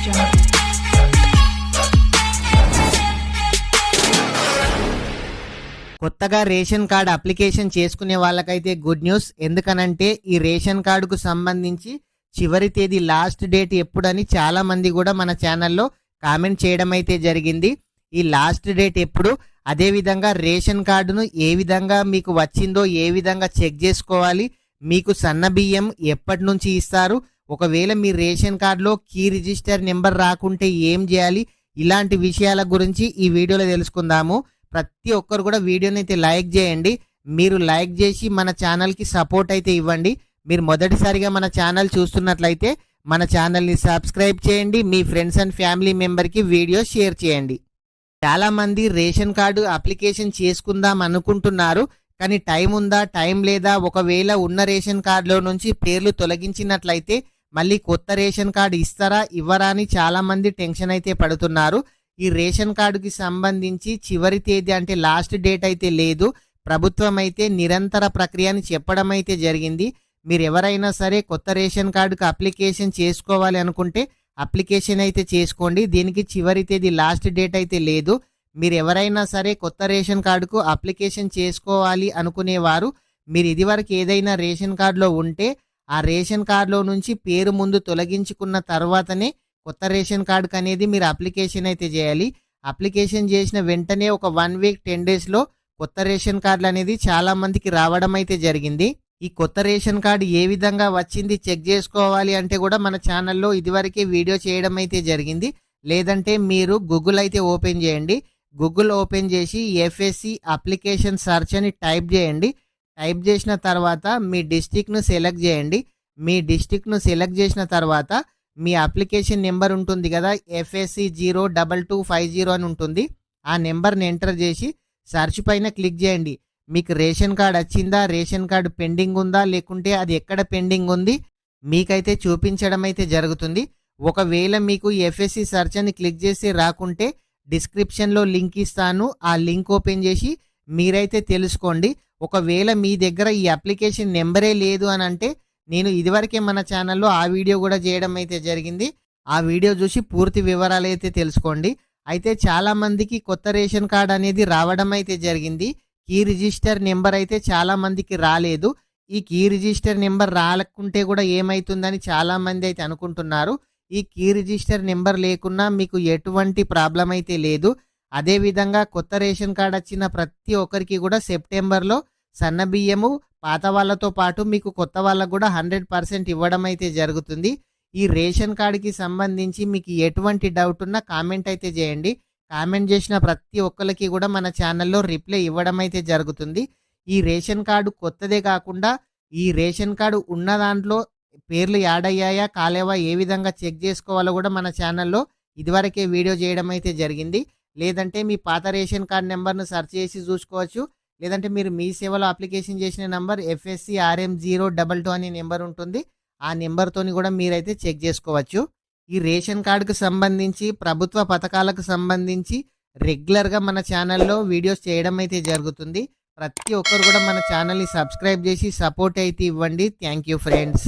jungle. కొత్తగా ration card application చేసుకునే వాళ్ళకైతే గుడ్ న్యూస్. ఎందుకనంటే ఈ రేషన్ కార్డుకు సంబంధించి చివరి తేదీ లాస్ట్ డేట్ ఎప్పుడని చాలా మంది కూడా మన ఛానల్లో కామెంట్ చేయడం అయితే జరిగింది. ఈ లాస్ట్ డేట్ ఎప్పుడు, అదేవిధంగా రేషన్ కార్డును ఏ విధంగా మీకు వచ్చిందో ఏ విధంగా చెక్ చేసుకోవాలి, మీకు సన్న బియ్యం ఎప్పటి నుంచి ఇస్తారు, ఒకవేళ మీ రేషన్ కార్డులో కీ రిజిస్టర్ నెంబర్ రాకుంటే ఏం చేయాలి, ఇలాంటి విషయాల గురించి ఈ వీడియోలో తెలుసుకుందాము. ప్రతి ఒక్కరు కూడా వీడియోని అయితే లైక్ చేయండి. మీరు లైక్ చేసి మన ఛానల్కి సపోర్ట్ అయితే ఇవ్వండి. మీరు మొదటిసారిగా మన ఛానల్ చూస్తున్నట్లయితే మన ఛానల్ని సబ్స్క్రైబ్ చేయండి. మీ ఫ్రెండ్స్ అండ్ ఫ్యామిలీ మెంబర్కి వీడియో షేర్ చేయండి. చాలామంది రేషన్ కార్డు అప్లికేషన్ చేసుకుందాం అనుకుంటున్నారు, కానీ టైం ఉందా టైం లేదా, ఒకవేళ ఉన్న రేషన్ కార్డులో నుంచి పేర్లు తొలగించినట్లయితే మళ్ళీ కొత్త రేషన్ కార్డు ఇస్తారా ఇవ్వరా అని చాలామంది టెన్షన్ అయితే పడుతున్నారు. ఈ రేషన్ కార్డుకి సంబంధించి చివరి తేదీ అంటే లాస్ట్ డేట్ అయితే లేదు. ప్రభుత్వం అయితే నిరంతర ప్రక్రియని చెప్పడం అయితే జరిగింది. మీరు ఎవరైనా సరే కొత్త రేషన్ కార్డుకి అప్లికేషన్ చేసుకోవాలి అనుకుంటే అప్లికేషన్ అయితే చేసుకోండి. దీనికి చివరి తేదీ లాస్ట్ డేట్ అయితే లేదు. మీరు ఎవరైనా సరే కొత్త రేషన్ కార్డుకు అప్లికేషన్ చేసుకోవాలి అనుకునేవారు, మీరు ఇదివరకు ఏదైనా రేషన్ కార్డులో ఉంటే ఆ రేషన్ కార్డులో నుంచి పేరు ముందు తొలగించుకున్న తర్వాతనే కొత్త రేషన్ కార్డుకి అనేది మీరు అప్లికేషన్ అయితే చేయాలి. అప్లికేషన్ చేసిన వెంటనే ఒక 1 వీక్ 10 డేస్లో కొత్త రేషన్ కార్డులు అనేది చాలా మందికి రావడం అయితే జరిగింది. ఈ కొత్త రేషన్ కార్డు ఏ విధంగా వచ్చింది చెక్ చేసుకోవాలి అంటే కూడా మన ఛానల్లో ఇదివరకే వీడియో చేయడం అయితే జరిగింది. లేదంటే మీరు గూగుల్ అయితే ఓపెన్ చేయండి. గూగుల్ ఓపెన్ చేసి ఎఫ్ఎస్సి అప్లికేషన్ సర్చ్ అని టైప్ చేయండి. టైప్ చేసిన తర్వాత మీ డిస్ట్రిక్ట్ను సెలెక్ట్ చేయండి. మీ డిస్ట్రిక్ట్ను సెలెక్ట్ చేసిన తర్వాత మీ అప్లికేషన్ నెంబర్ ఉంటుంది కదా, FSC 02250 అని ఉంటుంది. ఆ నెంబర్ని ఎంటర్ చేసి సర్చ్ పైన క్లిక్ చేయండి. మీకు రేషన్ కార్డ్ వచ్చిందా, రేషన్ కార్డు పెండింగ్ ఉందా, లేకుంటే అది ఎక్కడ పెండింగ్ ఉంది మీకైతే చూపించడం అయితే జరుగుతుంది. ఒకవేళ మీకు FSC సర్చ్ అని క్లిక్ చేసి రాకుంటే డిస్క్రిప్షన్లో లింక్ ఇస్తాను, ఆ లింక్ ఓపెన్ చేసి మీరైతే తెలుసుకోండి. ఒకవేళ మీ దగ్గర ఈ అప్లికేషన్ నెంబరే లేదు అని అంటే నేను ఇదివరకే మన ఛానల్లో ఆ వీడియో కూడా చేయడం అయితే జరిగింది. ఆ వీడియో చూసి పూర్తి వివరాలు అయితే తెలుసుకోండి. అయితే చాలామందికి కొత్త రేషన్ కార్డ్ అనేది రావడం అయితే జరిగింది. కీ రిజిస్టర్ నెంబర్ అయితే చాలామందికి రాలేదు. ఈ కీ రిజిస్టర్ నెంబర్ రాకుంటే కూడా ఏమవుతుందని చాలామంది అయితే అనుకుంటున్నారు. ఈ కీ రిజిస్టర్ నెంబర్ లేకున్నా మీకు ఎటువంటి ప్రాబ్లం అయితే లేదు. అదేవిధంగా కొత్త రేషన్ కార్డ్ వచ్చిన ప్రతి ఒక్కరికి కూడా సెప్టెంబర్లో సన్న బియ్యము పాత వాళ్ళతో పాటు మీకు కొత్త వాళ్ళకు కూడా 100% ఇవ్వడం అయితే జరుగుతుంది. ఈ రేషన్ కార్డుకి సంబంధించి మీకు ఎటువంటి డౌట్ ఉన్నా కామెంట్ అయితే చేయండి. కామెంట్ చేసిన ప్రతి ఒక్కరికి కూడా మన ఛానల్లో రిప్లై ఇవ్వడం అయితే జరుగుతుంది. ఈ రేషన్ కార్డు కొత్తదే కాకుండా ఈ రేషన్ కార్డు ఉన్న దాంట్లో పేర్లు యాడ్ అయ్యాయా కాలేవా ఏ విధంగా చెక్ చేసుకోవాలో కూడా మన ఛానల్లో ఇదివరకే వీడియో చేయడం అయితే జరిగింది. లేదంటే మీ పాత రేషన్ కార్డు నెంబర్ను సెర్చ్ చేసి చూసుకోవచ్చు. లేదంటే మీరు మీ సేవలో అప్లికేషన్ చేసిన నెంబర్ FSC RM 022 అనే నెంబర్ ఉంటుంది. ఆ నెంబర్తోని కూడా మీరైతే చెక్ చేసుకోవచ్చు. ఈ రేషన్ కార్డుకు సంబంధించి ప్రభుత్వ పథకాలకు సంబంధించి రెగ్యులర్గా మన ఛానల్లో వీడియోస్ చేయడం అయితే జరుగుతుంది. ప్రతి ఒక్కరు కూడా మన ఛానల్ని సబ్స్క్రైబ్ చేసి సపోర్ట్ అయితే ఇవ్వండి. Thank you friends.